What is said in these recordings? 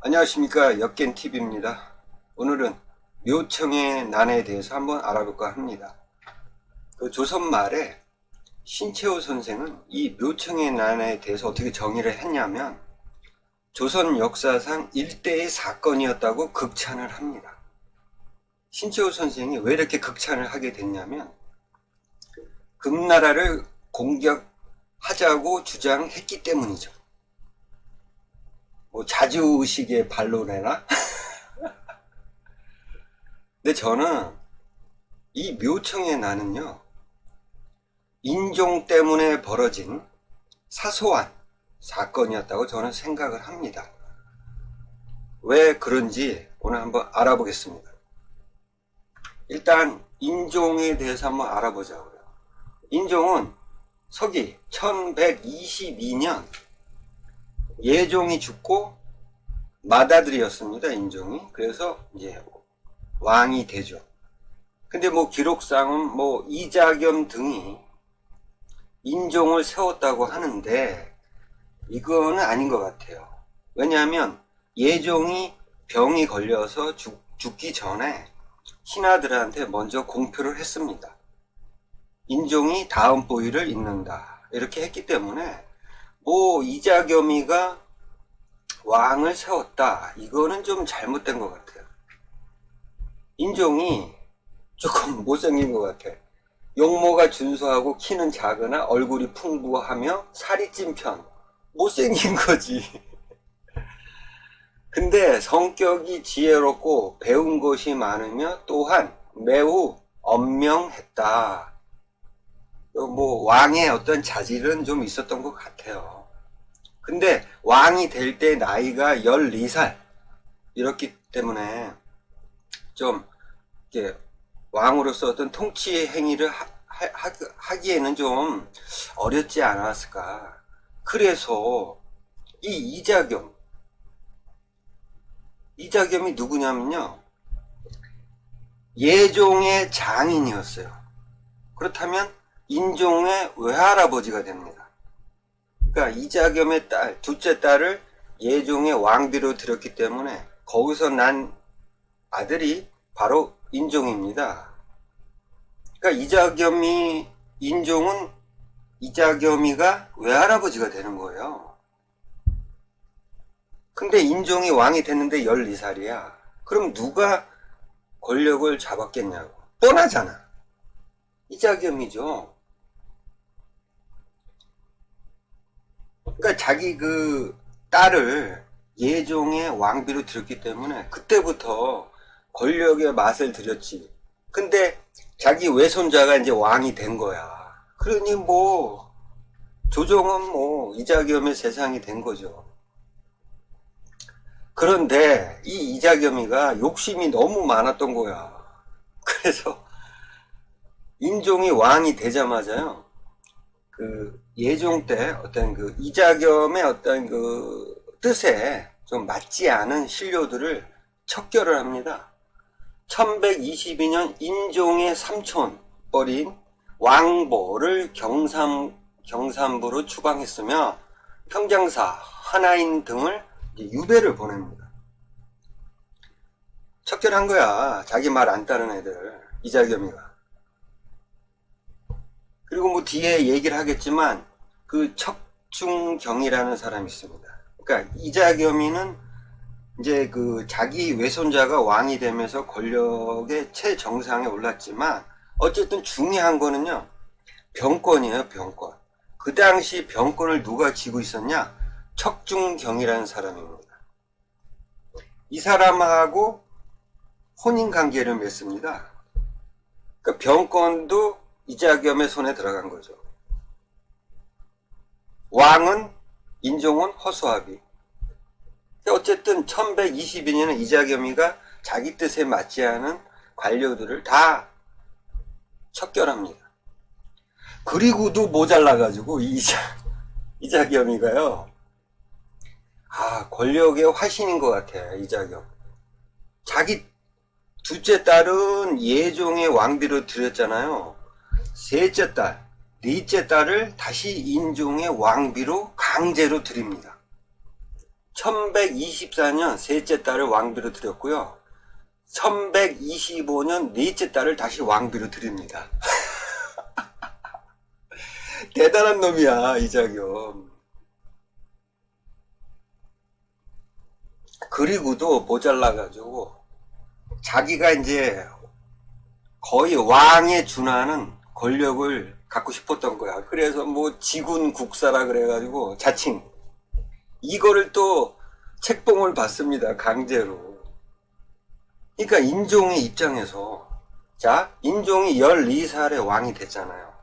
안녕하십니까, 역겐TV입니다. 오늘은 묘청의 난에 대해서 한번 알아볼까 합니다. 조선 말에 신채호 선생은 이 묘청의 난에 대해서 어떻게 정의를 했냐면 조선 역사상 일대의 사건이었다고 극찬을 합니다. 신채호 선생이 왜 이렇게 극찬을 하게 됐냐면 금나라를 공격하자고 주장했기 때문이죠. 뭐 자주의식의 반론해나? 근데 저는 이 묘청의 난은요, 인종 때문에 벌어진 사소한 사건이었다고 저는 생각을 합니다. 왜 그런지 오늘 한번 알아보겠습니다. 일단 인종에 대해서 한번 알아보자고요. 인종은 서기 1122년 예종이 죽고 맏아들이었습니다. 인종이. 그래서 이제 왕이 되죠. 근데 뭐 기록상은 뭐 이자겸 등이 인종을 세웠다고 하는데 이거는 아닌 것 같아요. 왜냐하면 예종이 병이 걸려서 죽기 전에 신하들한테 먼저 공표를 했습니다. 인종이 다음 보위를 잇는다 이렇게 했기 때문에 뭐 이자겸이가 왕을 세웠다 이거는 좀 잘못된 것 같아요. 인종이 조금 못생긴 것 같아. 용모가 준수하고 키는 작으나 얼굴이 풍부하며 살이 찐 편. 못생긴 거지. 근데 성격이 지혜롭고 배운 것이 많으며 또한 매우 엄명했다. 뭐 왕의 어떤 자질은 좀 있었던 것 같아요. 근데 왕이 될 때 나이가 14살 이렇기 때문에 좀 이렇게 왕으로서 어떤 통치 행위를 하기에는 좀 어렵지 않았을까. 그래서 이 이자겸이 누구냐면요, 예종의 장인이었어요. 그렇다면 인종의 외할아버지가 됩니다. 그러니까 이자겸의 딸, 둘째 딸을 예종의 왕비로 들였기 때문에 거기서 난 아들이 바로 인종입니다. 그러니까 인종은 이자겸이가 외할아버지가 되는 거예요. 근데 인종이 왕이 됐는데 14살이야. 그럼 누가 권력을 잡았겠냐고. 뻔하잖아. 이자겸이죠. 그러니까 자기 그 딸을 예종의 왕비로 들였기 때문에 그때부터 권력의 맛을 들였지. 근데 자기 외손자가 이제 왕이 된 거야. 그러니 뭐 조정은 뭐 이자겸의 세상이 된 거죠. 그런데 이 이자겸이가 욕심이 너무 많았던 거야. 그래서 인종이 왕이 되자마자요, 그 예종 때 어떤 그 이자겸의 어떤 그 뜻에 좀 맞지 않은 신료들을 척결을 합니다. 1122년 인종의 삼촌 뻘인 왕보를 경산부로 추방했으며 평장사 하나인 등을 유배를 보냅니다. 척결한 거야. 자기 말 안 따르는 애들, 이자겸이가. 그리고 뭐 뒤에 얘기를 하겠지만 그 척중경이라는 사람이 있습니다. 그러니까 이자겸이는 이제 그 자기 외손자가 왕이 되면서 권력의 최정상에 올랐지만 어쨌든 중요한 거는요, 병권이에요. 병권. 그 당시 병권을 누가 쥐고 있었냐? 척중경이라는 사람입니다. 이 사람하고 혼인관계를 맺습니다. 그러니까 병권도 이자겸의 손에 들어간 거죠. 왕은, 인종은 허수아비. 어쨌든 1122년에 이자겸이가 자기 뜻에 맞지 않은 관료들을 다 척결합니다. 그리고도 모자라가지고 이자겸이가요, 권력의 화신인 것 같아요. 이자겸. 자기 둘째 딸은 예종의 왕비로 들였잖아요. 셋째 딸, 넷째 딸을 다시 인종의 왕비로 강제로 드립니다. 1124년 셋째 딸을 왕비로 드렸고요. 1125년 넷째 딸을 다시 왕비로 드립니다. 대단한 놈이야, 이자겸. 그리고도 모자라가지고 자기가 이제 거의 왕에 준하는 권력을 갖고 싶었던 거야. 그래서 뭐 지군 국사라 그래가지고 자칭 이거를 또 책봉을 받습니다. 강제로. 그러니까 인종의 입장에서, 자, 인종이 12살에 왕이 됐잖아요.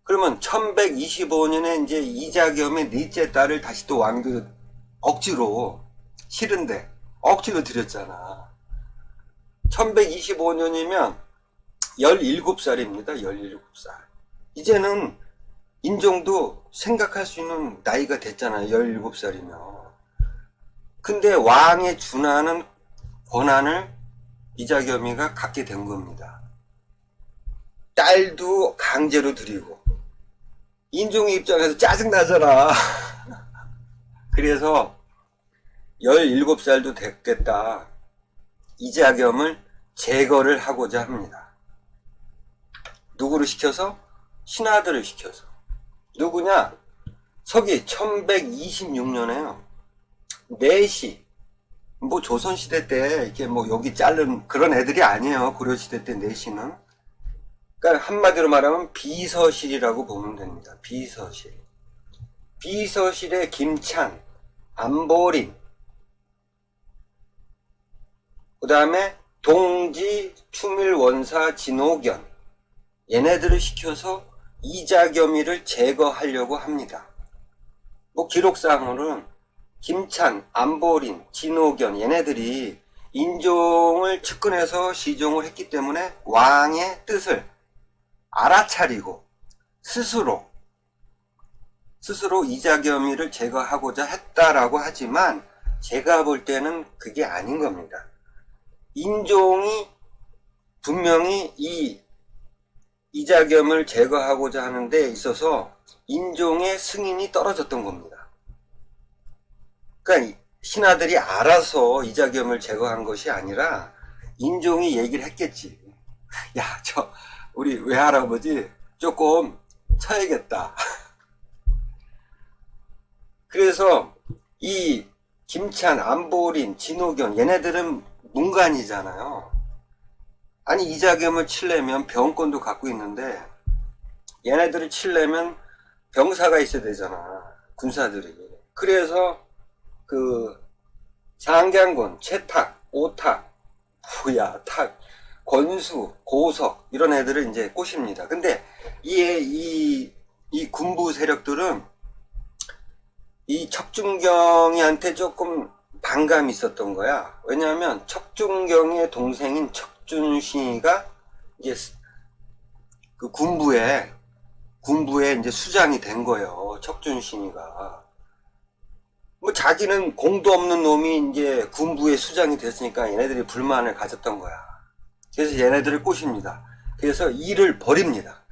그러면 1125년에 이제 이자겸의 넷째 딸을 다시 또 왕비로 억지로, 싫은데 억지로 들였잖아. 1125년이면 17살입니다. 17살. 이제는 인종도 생각할 수 있는 나이가 됐잖아요. 17살이면. 근데 왕에 준하는 권한을 이자겸이가 갖게 된 겁니다. 딸도 강제로 드리고. 인종의 입장에서 짜증나잖아. 그래서 17살도 됐겠다. 이자겸을 제거를 하고자 합니다. 누구를 시켜서? 신하들을 시켜서. 누구냐? 서기 1126년에요. 내시. 뭐 조선시대 때 이렇게 뭐 여기 자른 그런 애들이 아니에요. 고려시대 때 내시는. 그러니까 한마디로 말하면 비서실이라고 보면 됩니다. 비서실. 비서실에 김찬, 안보린, 그 다음에 동지, 추밀원사, 진옥연, 얘네들을 시켜서 이자겸이를 제거하려고 합니다. 뭐 기록상으로는 김찬, 안보린, 진옥연 얘네들이 인종을 측근해서 시종을 했기 때문에 왕의 뜻을 알아차리고 스스로 이자겸이를 제거하고자 했다라고 하지만 제가 볼 때는 그게 아닌 겁니다. 인종이 분명히 이 이자겸을 제거하고자 하는 데 있어서 인종의 승인이 떨어졌던 겁니다. 그러니까 신하들이 알아서 이자겸을 제거한 것이 아니라 인종이 얘기를 했겠지. 야, 우리 외할아버지 조금 쳐야겠다. 그래서 이 김찬, 안보린, 진옥연 얘네들은 문관이잖아요. 아니 이자겸을 치려면 병권도 갖고 있는데 얘네들을 치려면 병사가 있어야 되잖아. 군사들이. 그래서 그 장장군, 채탁, 오탁, 부야탁, 권수, 고석 이런 애들을 이제 꼬십니다. 근데 이 군부 세력들은 이 척준경이한테 조금 반감이 있었던 거야. 왜냐하면 척준경의 동생인 척준신이가 이제 그 군부에 이제 수장이 된 거예요. 척준신이가. 뭐 자기는 공도 없는 놈이 이제 군부의 수장이 됐으니까 얘네들이 불만을 가졌던 거야. 그래서 얘네들을 꼬십니다. 그래서 일을 벌입니다.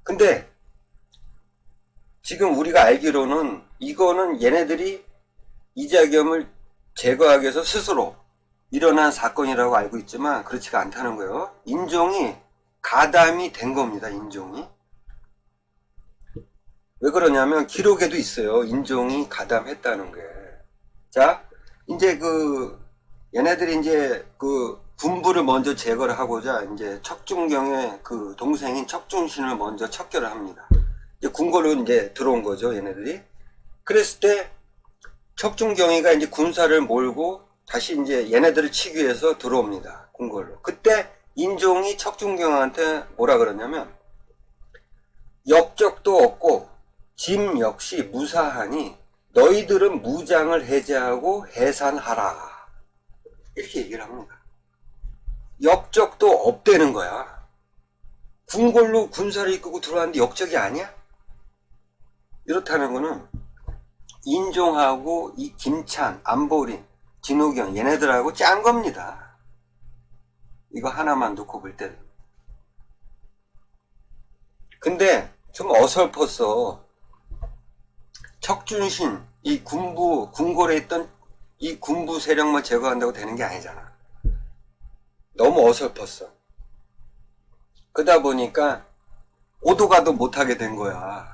근데 지금 우리가 알기로는 이거는 얘네들이 이자겸을 제거하기 위해서 스스로 일어난 사건이라고 알고 있지만 그렇지가 않다는 거예요. 인종이 가담이 된 겁니다. 인종이. 왜 그러냐면 기록에도 있어요. 인종이 가담했다는 게. 자, 이제 얘네들이 이제 군부를 먼저 제거를 하고자 이제 척준경의 그 동생인 척준신을 먼저 척결을 합니다. 이제 궁궐로 이제 들어온 거죠, 얘네들이. 그랬을 때 척준경이가 이제 군사를 몰고 다시 이제 얘네들을 치기 위해서 들어옵니다. 궁궐로. 그때 인종이 척준경한테 뭐라 그러냐면 역적도 없고 짐 역시 무사하니 너희들은 무장을 해제하고 해산하라. 이렇게 얘기를 합니다. 역적도 없다는 거야. 궁궐로 군사를 이끌고 들어왔는데 역적이 아니야? 이렇다는 거는 인종하고 이 김찬, 안보린, 진옥연 얘네들하고 짠 겁니다. 이거 하나만 놓고 볼 때는. 근데 좀 어설펐어. 척준신, 이 궁궐에 있던 이 군부 세력만 제거한다고 되는 게 아니잖아. 너무 어설펐어. 그러다 보니까 오도 가도 못하게 된 거야.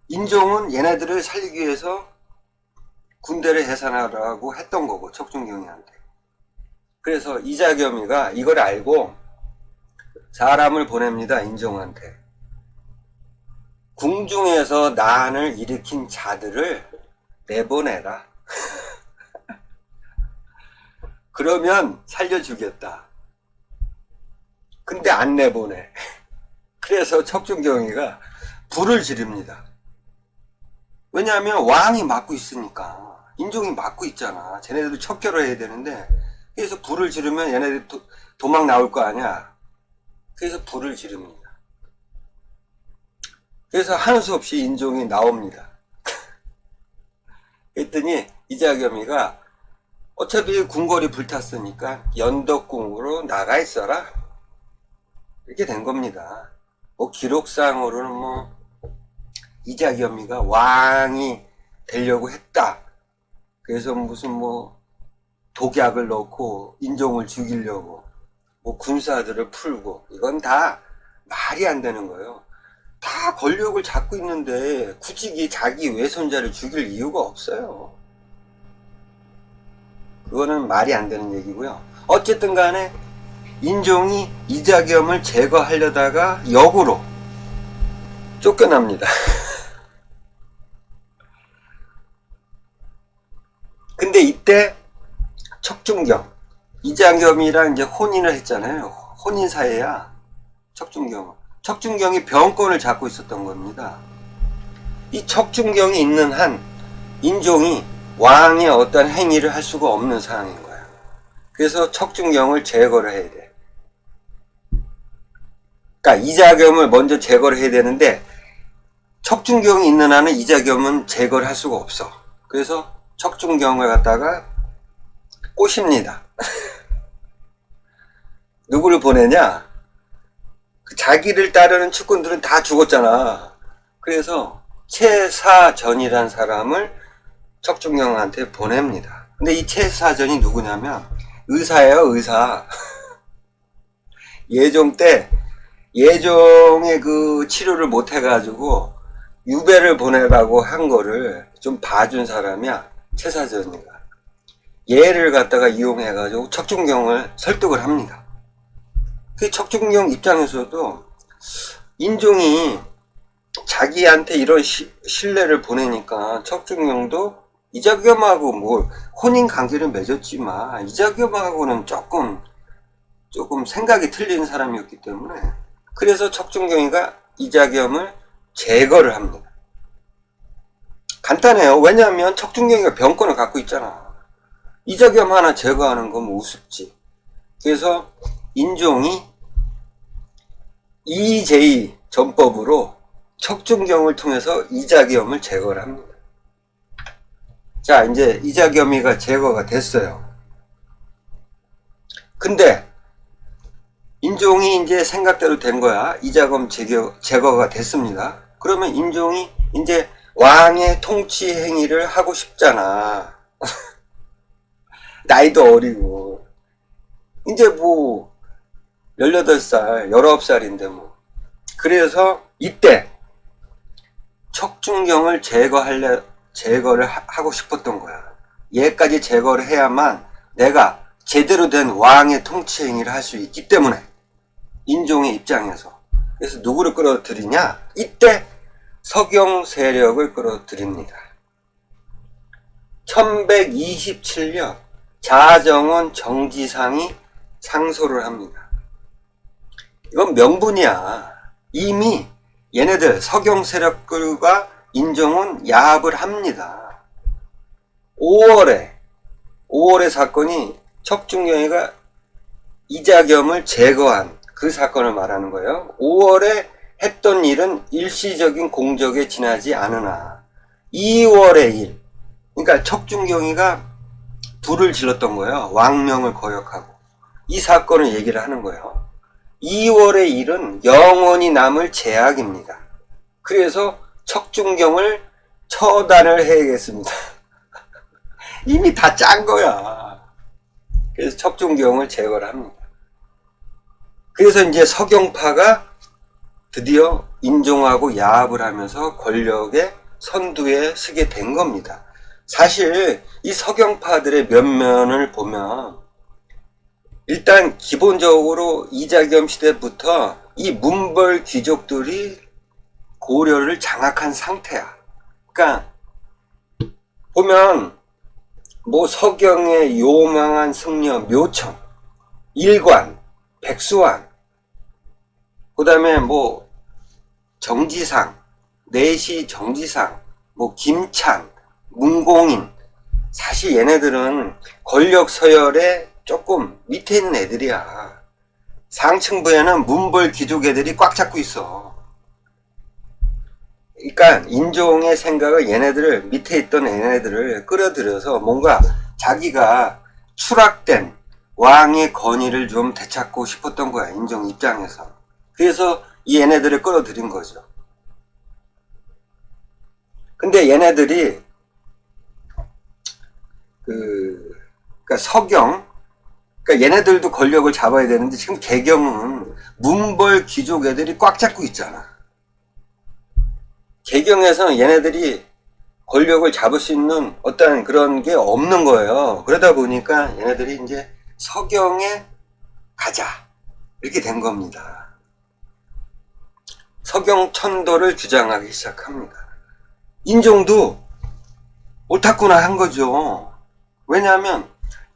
인종은 얘네들을 살리기 위해서 군대를 해산하라고 했던 거고, 척준경이한테. 그래서 이자겸이가 이걸 알고 사람을 보냅니다, 인종한테. 궁중에서 난을 일으킨 자들을 내보내라. 그러면 살려주겠다. 근데 안 내보내. 그래서 척준경이가 불을 지릅니다. 왜냐하면 왕이 맡고 있으니까. 인종이 맡고 있잖아. 쟤네들도 척결을 해야 되는데. 그래서 불을 지르면 얘네들 도망 나올 거 아니야. 그래서 불을 지릅니다. 그래서 하는 수 없이 인종이 나옵니다. 그랬더니 이자겸이가 어차피 궁궐이 불탔으니까 연덕궁으로 나가 있어라. 이렇게 된 겁니다. 뭐 기록상으로는 뭐 이자겸이가 왕이 되려고 했다. 그래서 무슨 뭐 독약을 넣고 인종을 죽이려고 뭐 군사들을 풀고, 이건 다 말이 안 되는 거예요. 다 권력을 잡고 있는데 굳이 자기 외손자를 죽일 이유가 없어요. 그거는 말이 안 되는 얘기고요. 어쨌든 간에 인종이 이자겸을 제거하려다가 역으로 쫓겨납니다. 근데 이때 척준경, 이자겸이랑 이제 혼인을 했잖아요. 혼인 사이야, 척준경은. 척준경이 병권을 잡고 있었던 겁니다. 이 척준경이 있는 한 인종이 왕의 어떤 행위를 할 수가 없는 상황인 거야. 그래서 척준경을 제거를 해야 돼. 그러니까 이자겸을 먼저 제거를 해야 되는데 척준경이 있는 한은 이자겸은 제거를 할 수가 없어. 그래서 척준경을 갖다가 꼬십니다. 누구를 보내냐? 자기를 따르는 측근들은 다 죽었잖아. 그래서 최사전이란 사람을 척준경한테 보냅니다. 근데 이 최사전이 누구냐면 의사예요, 의사. 예종 때 예종의 그 치료를 못 해가지고 유배를 보내라고 한 거를 좀 봐준 사람이야, 최사전이가. 얘를 갖다가 이용해가지고 척준경을 설득을 합니다. 그 척준경 입장에서도 인종이 자기한테 이런 신뢰를 보내니까 척준경도 이자겸하고 뭐 혼인 관계를 맺었지만 이자겸하고는 조금 생각이 틀린 사람이었기 때문에, 그래서 척준경이가 이자겸을 제거를 합니다. 간단해요. 왜냐하면 척준경이가 병권을 갖고 있잖아. 이자겸 하나 제거하는 건 우습지. 그래서 인종이 EJ 전법으로 척준경을 통해서 이자겸을 제거를 합니다. 자, 이제 이자겸이가 제거가 됐어요. 근데 인종이 이제 생각대로 된 거야. 이자겸 제거가 됐습니다. 그러면 인종이 이제 왕의 통치 행위를 하고 싶잖아. 나이도 어리고 이제 뭐 18살, 19살인데 뭐. 그래서 이때 척준경을 제거를 하고 싶었던 거야. 얘까지 제거를 해야만 내가 제대로 된 왕의 통치 행위를 할 수 있기 때문에, 인종의 입장에서. 그래서 누구를 끌어들이냐? 이때 서경 세력을 끌어들입니다. 1127년 자정원 정지상이 상소를 합니다. 이건 명분이야. 이미 얘네들 서경 세력들과 인종은 야합을 합니다. 5월에 사건이 척준경이가 이자겸을 제거한 그 사건을 말하는 거예요. 5월에 했던 일은 일시적인 공적에 지나지 않으나 2월의 일, 그러니까 척준경이가 불을 질렀던 거예요. 왕명을 거역하고. 이 사건을 얘기를 하는 거예요. 2월의 일은 영원히 남을 제약입니다. 그래서 척준경을 처단을 해야겠습니다. 이미 다 짠 거야. 그래서 척중경을 제거를 합니다. 그래서 이제 서경파가 드디어 인종하고 야합을 하면서 권력의 선두에 서게 된 겁니다. 사실 이 서경파들의 면면을 보면 일단 기본적으로 이자겸 시대부터 이 문벌 귀족들이 고려를 장악한 상태야. 그러니까 보면 뭐 서경의 요망한 승려 묘청, 일관, 백수왕, 그 다음에 뭐 정지상, 내시 정지상, 뭐 김찬, 문공인, 사실 얘네들은 권력 서열에 조금 밑에 있는 애들이야. 상층부에는 문벌 귀족 애들이 꽉 잡고 있어. 그러니까 인종의 생각을 얘네들을 밑에 있던 얘네들을 끌어들여서 뭔가 자기가 추락된 왕의 권위를 좀 되찾고 싶었던 거야, 인종 입장에서. 그래서 이 얘네들을 끌어들인 거죠. 근데 얘네들이 그러니까 서경, 그러니까 얘네들도 권력을 잡아야 되는데 지금 개경은 문벌 귀족 애들이 꽉 잡고 있잖아. 개경에서는 얘네들이 권력을 잡을 수 있는 어떤 그런 게 없는 거예요. 그러다 보니까 얘네들이 이제 서경에 가자 이렇게 된 겁니다. 서경 천도를 주장하기 시작합니다. 인종도 옳았구나 한 거죠. 왜냐하면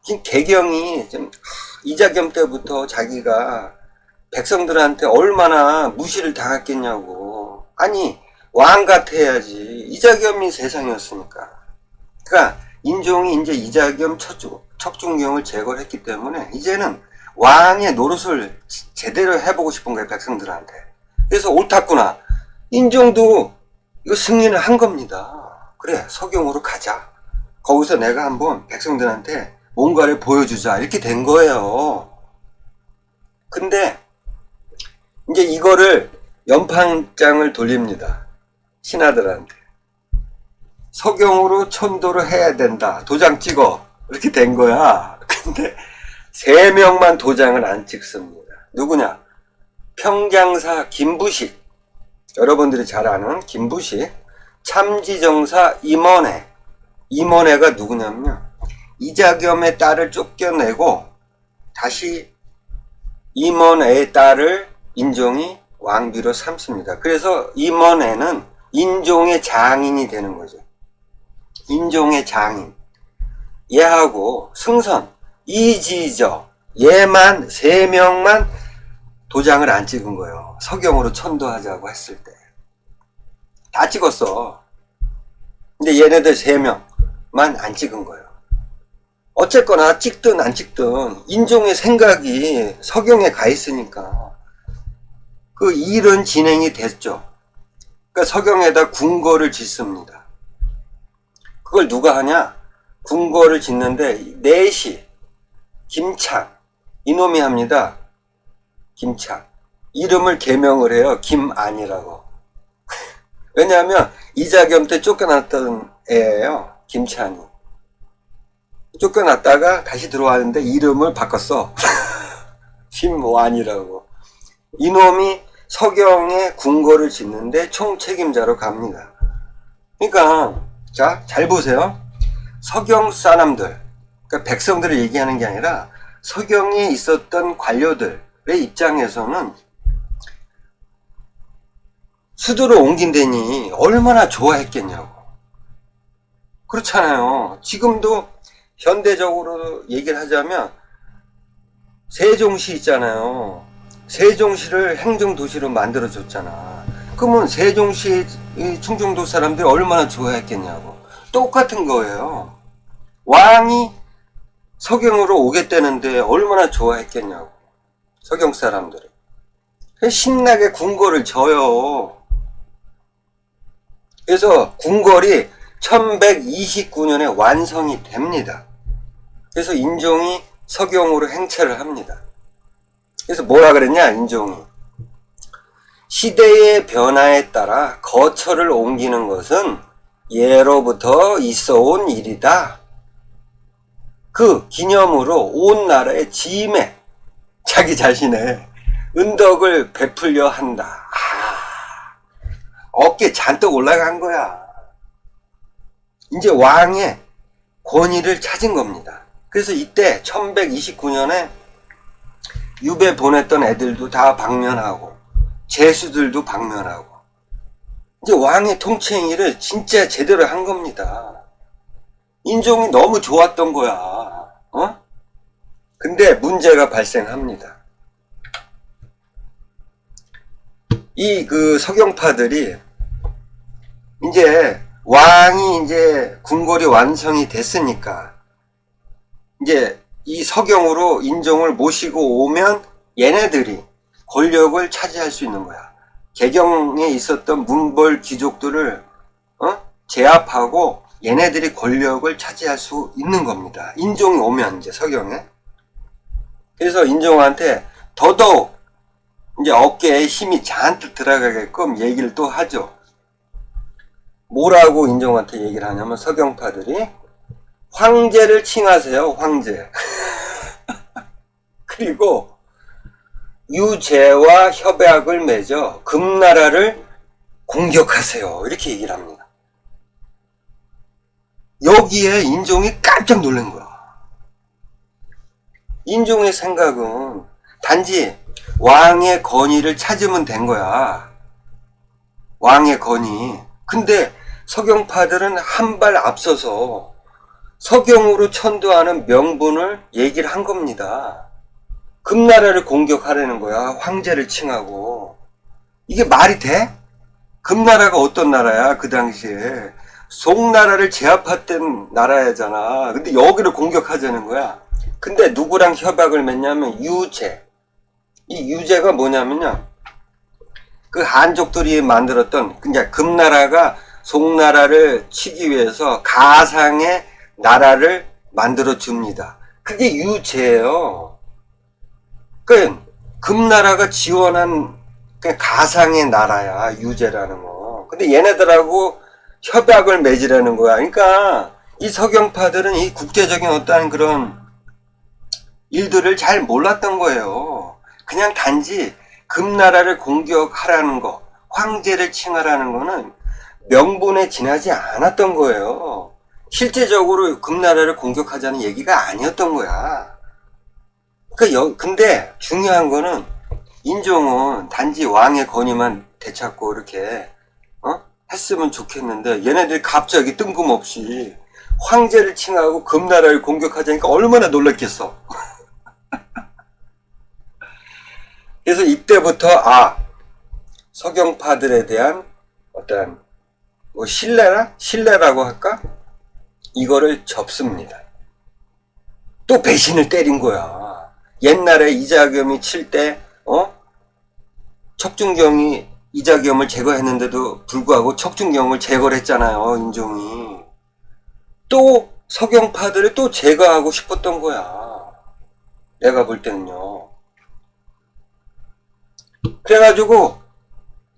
지금 개경이 좀 이자겸 때부터 자기가 백성들한테 얼마나 무시를 당했겠냐고. 아니 왕 같아야지. 이자겸이 세상이었으니까. 그러니까 인종이 이제 이자겸 척중경을 제거를 했기 때문에 이제는 왕의 노릇을 제대로 해보고 싶은 거예요, 백성들한테. 그래서 옳았구나. 인종도 이거 승리를 한 겁니다. 그래, 서경으로 가자. 거기서 내가 한번 백성들한테 뭔가를 보여주자. 이렇게 된 거예요. 근데 이제 이거를 연판장을 돌립니다. 신하들한테. 서경으로 천도를 해야 된다. 도장 찍어. 이렇게 된 거야. 근데 3명만 도장을 안 찍습니다. 누구냐? 평장사 김부식. 여러분들이 잘 아는 김부식. 참지정사 임원회. 임원회가 누구냐면요. 이자겸의 딸을 쫓겨내고 다시 임원회의 딸을 인종이 왕비로 삼습니다. 그래서 임원회는 인종의 장인이 되는 거죠. 인종의 장인. 얘하고 승선, 이지저, 얘만 3명만 도장을 안 찍은 거예요. 서경으로 천도하자고 했을 때. 다 찍었어. 근데 얘네들 3명만 안 찍은 거예요. 어쨌거나 찍든 안 찍든 인종의 생각이 서경에 가 있으니까 그 일은 진행이 됐죠. 그러니까 서경에다 궁궐을 짓습니다. 그걸 누가 하냐? 궁궐을 짓는데 내시 김창 이놈이 합니다. 김창 이름을 개명을 해요. 김안이라고. 왜냐하면 이자겸 때 쫓겨났던 애예요. 김찬이. 쫓겨났다가 다시 들어왔는데 이름을 바꿨어. 김완이라고. 이놈이 서경에 궁궐을 짓는데 총책임자로 갑니다. 그러니까 자, 잘 보세요. 서경 사람들, 그러니까 백성들을 얘기하는 게 아니라 서경에 있었던 관료들의 입장에서는 수도로 옮긴다니 얼마나 좋아했겠냐고. 그렇잖아요. 지금도 현대적으로 얘기를 하자면 세종시 있잖아요. 세종시를 행정도시로 만들어줬잖아. 그러면 세종시 충청도 사람들이 얼마나 좋아했겠냐고. 똑같은 거예요. 왕이 서경으로 오겠다는데 얼마나 좋아했겠냐고. 서경 사람들이. 신나게 궁궐을 져요. 그래서 궁궐이 1129년에 완성이 됩니다. 그래서 인종이 서경으로 행차를 합니다. 그래서 뭐라 그랬냐, 인종이. 시대의 변화에 따라 거처를 옮기는 것은 예로부터 있어온 일이다. 그 기념으로 온 나라의 지임에 자기 자신의 은덕을 베풀려 한다. 어깨 잔뜩 올라간 거야. 이제 왕의 권위를 찾은 겁니다. 그래서 이때 1129년에 유배 보냈던 애들도 다 방면하고 제수들도 방면하고 이제 왕의 통치행위를 진짜 제대로 한 겁니다. 인종이 너무 좋았던 거야. 근데 문제가 발생합니다. 이 서경파들이 이제 왕이 이제 궁궐이 완성이 됐으니까 이제 이 서경으로 인종을 모시고 오면 얘네들이 권력을 차지할 수 있는 거야. 개경에 있었던 문벌 귀족들을 제압하고 얘네들이 권력을 차지할 수 있는 겁니다. 인종이 오면 이제 서경에. 그래서 인종한테 더더욱 이제 어깨에 힘이 잔뜩 들어가게끔 얘기를 또 하죠. 뭐라고 인종한테 얘기를 하냐면 서경파들이 황제를 칭하세요. 황제. 그리고 유제와 협약을 맺어 금나라를 공격하세요. 이렇게 얘기를 합니다. 여기에 인종이 깜짝 놀란 거야. 인종의 생각은 단지 왕의 권위를 찾으면 된 거야. 왕의 권위. 근데 서경파들은 한 발 앞서서 서경으로 천도하는 명분을 얘기를 한 겁니다. 금나라를 공격하려는 거야. 황제를 칭하고. 이게 말이 돼? 금나라가 어떤 나라야 그 당시에. 송나라를 제압했던 나라잖아. 근데 여기를 공격하자는 거야. 근데 누구랑 협약을 맺냐면 유제. 이 유제가 뭐냐면요, 그 한족들이 만들었던 그냥 금나라가 송나라를 치기 위해서 가상의 나라를 만들어 줍니다. 그게 유제예요. 그 금나라가 지원한 가상의 나라야, 유제라는 거. 근데 얘네들하고 협약을 맺으라는 거야. 그러니까 이 서경파들은 이 국제적인 어떠한 그런 일들을 잘 몰랐던 거예요. 그냥 단지 금나라를 공격하라는 거, 황제를 칭하라는 거는 명분에 지나지 않았던 거예요. 실제적으로 금나라를 공격하자는 얘기가 아니었던 거야. 근데 중요한 거는 인종은 단지 왕의 권위만 되찾고 이렇게 했으면 좋겠는데 얘네들이 갑자기 뜬금없이 황제를 칭하고 금나라를 공격하자니까 얼마나 놀랐겠어. 그래서 이때부터 서경파들에 대한 어떤 신뢰라고 할까? 이거를 접습니다. 또 배신을 때린 거야. 옛날에 이자겸이 칠 때 척준경이 이자겸을 제거했는데도 불구하고 척준경을 제거를 했잖아요. 인종이. 또 서경파들을 또 제거하고 싶었던 거야. 내가 볼 때는요. 그래가지고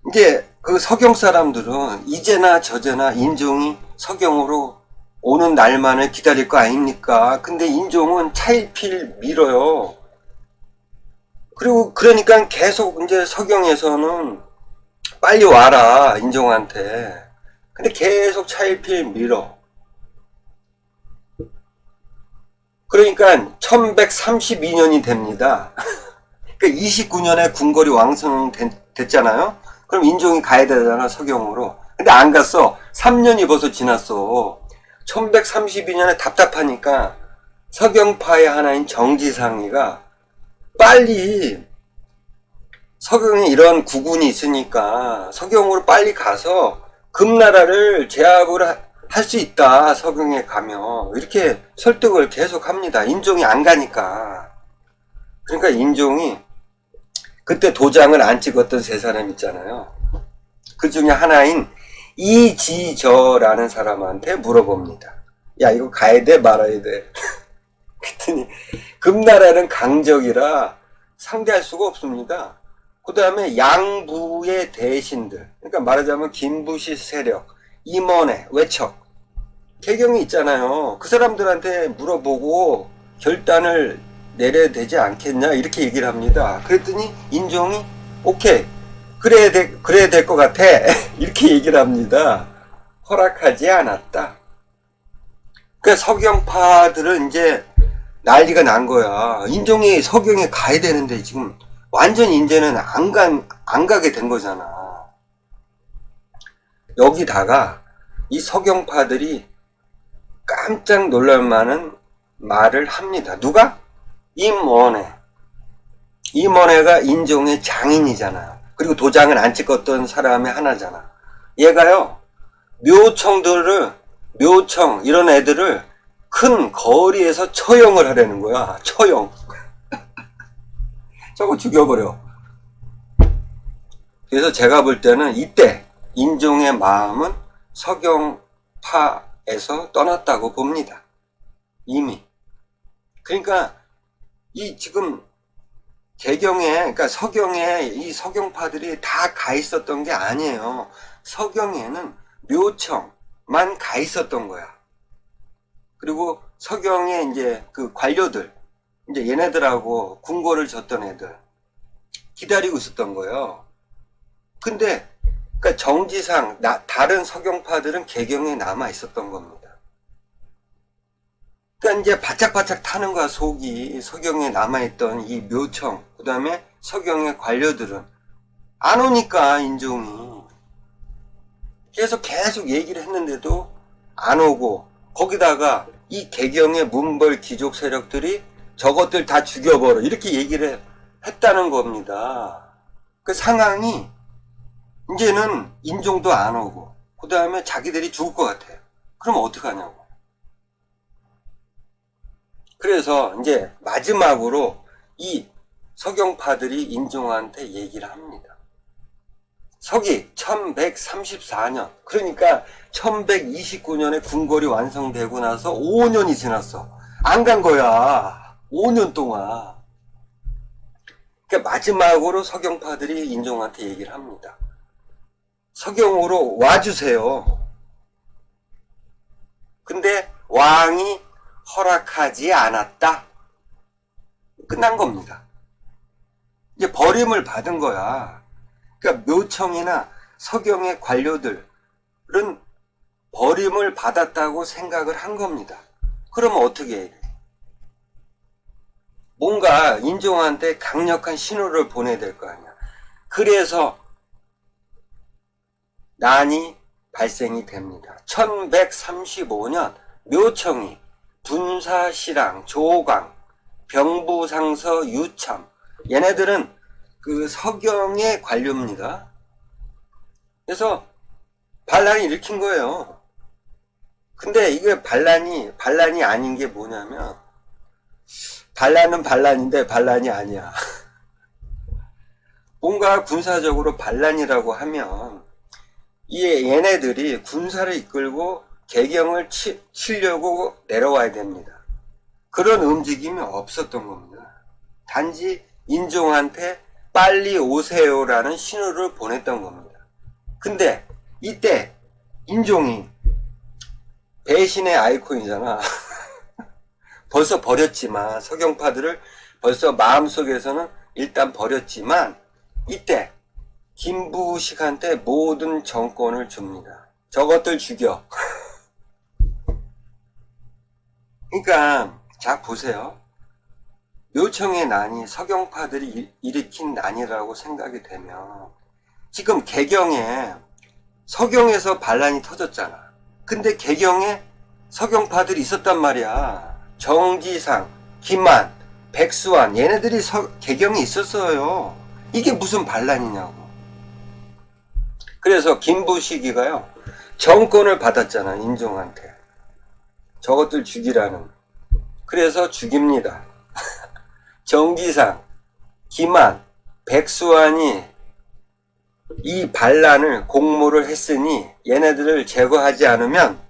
이제 그 서경 사람들은 이제나 저제나 인종이 서경으로 오는 날만을 기다릴 거 아닙니까? 근데 인종은 차일피일 밀어요. 그리고 그러니까 계속 이제 서경에서는 빨리 와라 인종한테. 근데 계속 차일피일 밀어. 그러니까 1132년이 됩니다. 그러니까 29년에 궁궐이 완성됐잖아요. 그럼 인종이 가야 되잖아, 서경으로. 근데 안 갔어. 3년이 벌써 지났어. 1132년에 답답하니까 서경파의 하나인 정지상이가 빨리, 서경에 이런 구군이 있으니까 서경으로 빨리 가서 금나라를 제압을 할 수 있다, 서경에 가면. 이렇게 설득을 계속 합니다. 인종이 안 가니까. 그러니까 인종이 그때 도장을 안 찍었던 세 사람 있잖아요. 그 중에 하나인 이지저라는 사람한테 물어봅니다. 야, 이거 가야 돼 말아야 돼? 그랬더니 금나라는 강적이라 상대할 수가 없습니다. 그 다음에 양부의 대신들, 그러니까 말하자면 김부시 세력, 임원회, 외척, 개경이 있잖아요. 그 사람들한테 물어보고 결단을 내려야 되지 않겠냐 이렇게 얘기를 합니다. 그랬더니 인종이 오케이 그래야 될 것 같아 이렇게 얘기를 합니다. 허락하지 않았다. 그러니까 서경파들은 이제 난리가 난 거야. 인종이 서경에 가야 되는데 지금 완전히 이제는 안 가게 된 거잖아. 여기다가 이 서경파들이 깜짝 놀랄 만한 말을 합니다. 누가? 임원회. 임원회가 인종의 장인이잖아요. 그리고 도장을 안 찍었던 사람의 하나잖아. 얘가요, 묘청, 이런 애들을 큰 거리에서 처형을 하려는 거야. 처형. 저거 죽여버려. 그래서 제가 볼 때는 이때 인종의 마음은 서경파에서 떠났다고 봅니다. 이미. 그러니까 이 지금 개경에, 그러니까 서경에 이 서경파들이 다 가 있었던 게 아니에요. 서경에는 묘청만 가 있었던 거야. 그리고 서경에 이제 그 관료들, 이제 얘네들하고 궁궐을 졌던 애들 기다리고 있었던 거예요. 근데 그러니까 정지상 다른 서경파들은 개경에 남아 있었던 겁니다. 그러니까 이제 바짝바짝 타는 거야, 속이. 서경에 남아있던 이 묘청, 그 다음에 서경의 관료들은 안 오니까 인종이 계속 얘기를 했는데도 안 오고, 거기다가 이 개경의 문벌 귀족 세력들이 저것들 다 죽여버려 이렇게 얘기를 했다는 겁니다. 그 상황이 이제는 인종도 안 오고 그 다음에 자기들이 죽을 것 같아요. 그럼 어떡하냐고. 그래서 이제 마지막으로 이 서경파들이 인종한테 얘기를 합니다. 서기 1134년, 그러니까 1129년에 궁궐이 완성되고 나서 5년이 지났어. 안 간 거야. 5년 동안. 그러니까 마지막으로 서경파들이 인종한테 얘기를 합니다. 서경으로 와주세요. 근데 왕이 허락하지 않았다. 끝난 겁니다. 이제 버림을 받은 거야. 그러니까 묘청이나 서경의 관료들은 버림을 받았다고 생각을 한 겁니다. 그러면 어떻게 해야 돼? 뭔가 인종한테 강력한 신호를 보내야 될 거 아니야. 그래서 난이 발생이 됩니다. 1135년 묘청이 분사시랑, 조강, 병부상서, 유참, 얘네들은 그 서경의 관료입니다. 그래서 반란이 일으킨 거예요. 근데 이게 반란이 아닌 게 뭐냐면, 반란은 반란인데 반란이 아니야. 뭔가 군사적으로 반란이라고 하면, 얘네들이 군사를 이끌고 개경을 치려고 내려와야 됩니다. 그런 움직임이 없었던 겁니다. 단지 인종한테 빨리 오세요라는 신호를 보냈던 겁니다. 근데 이때 인종이 배신의 아이콘이잖아. 벌써 버렸지만, 서경파들을 벌써 마음속에서는 일단 버렸지만, 이때 김부식한테 모든 정권을 줍니다. 저것들 죽여. 그러니까 자 보세요. 묘청의 난이 서경파들이 일으킨 난이라고 생각이 되면, 지금 개경에 서경에서 반란이 터졌잖아. 근데 개경에 서경파들이 있었단 말이야. 정지상, 김만, 백수환, 얘네들이 개경에 있었어요. 이게 무슨 반란이냐고. 그래서 김부식이가요, 정권을 받았잖아, 인종한테. 저것들 죽이라는. 그래서 죽입니다. 정지상, 김한, 백수환이 이 반란을 공모를 했으니 얘네들을 제거하지 않으면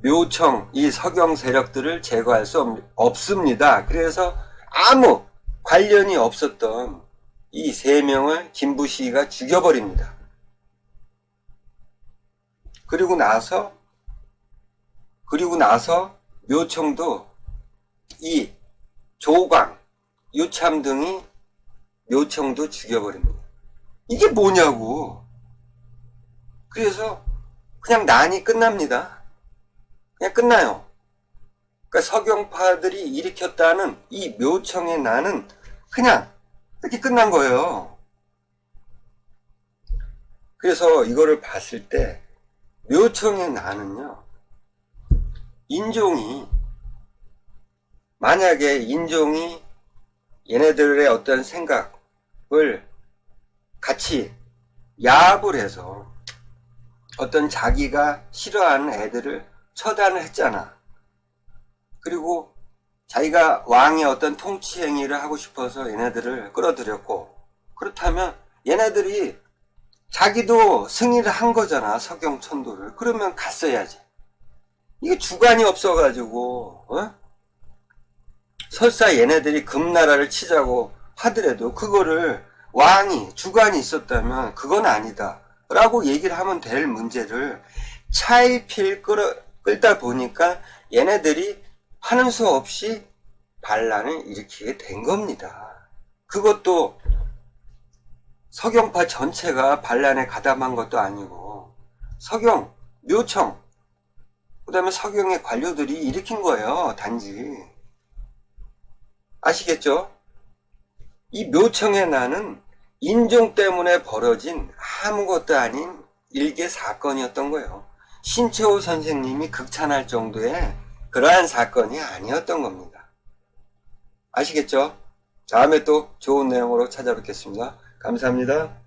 묘청, 이 서경 세력들을 제거할 수 없습니다. 그래서 아무 관련이 없었던 이 세 명을 김부식이가 죽여버립니다. 그리고 나서 묘청도 이 조광, 유참 등이 묘청도 죽여버립니다. 이게 뭐냐고. 그래서 그냥 난이 끝납니다. 그냥 끝나요. 그러니까 서경파들이 일으켰다는 이 묘청의 난은 그냥 이렇게 끝난 거예요. 그래서 이거를 봤을 때 묘청의 난은요, 만약에 인종이 얘네들의 어떤 생각을 같이 야합을 해서 어떤 자기가 싫어하는 애들을 처단을 했잖아. 그리고 자기가 왕의 어떤 통치 행위를 하고 싶어서 얘네들을 끌어들였고, 그렇다면 얘네들이 자기도 승리를 한 거잖아, 서경천도를. 그러면 갔어야지. 이게 주관이 없어가지고, 설사 얘네들이 금나라를 치자고 하더라도 그거를 왕이 주관이 있었다면 그건 아니다 라고 얘기를 하면 될 문제를 차일피일 끌다 보니까 얘네들이 하는 수 없이 반란을 일으키게 된 겁니다. 그것도 서경파 전체가 반란에 가담한 것도 아니고 서경, 묘청, 그 다음에 서경의 관료들이 일으킨 거예요. 단지. 아시겠죠? 이 묘청의 난은 인종 때문에 벌어진 아무것도 아닌 일개 사건이었던 거예요. 신채호 선생님이 극찬할 정도의 그러한 사건이 아니었던 겁니다. 아시겠죠? 다음에 또 좋은 내용으로 찾아뵙겠습니다. 감사합니다.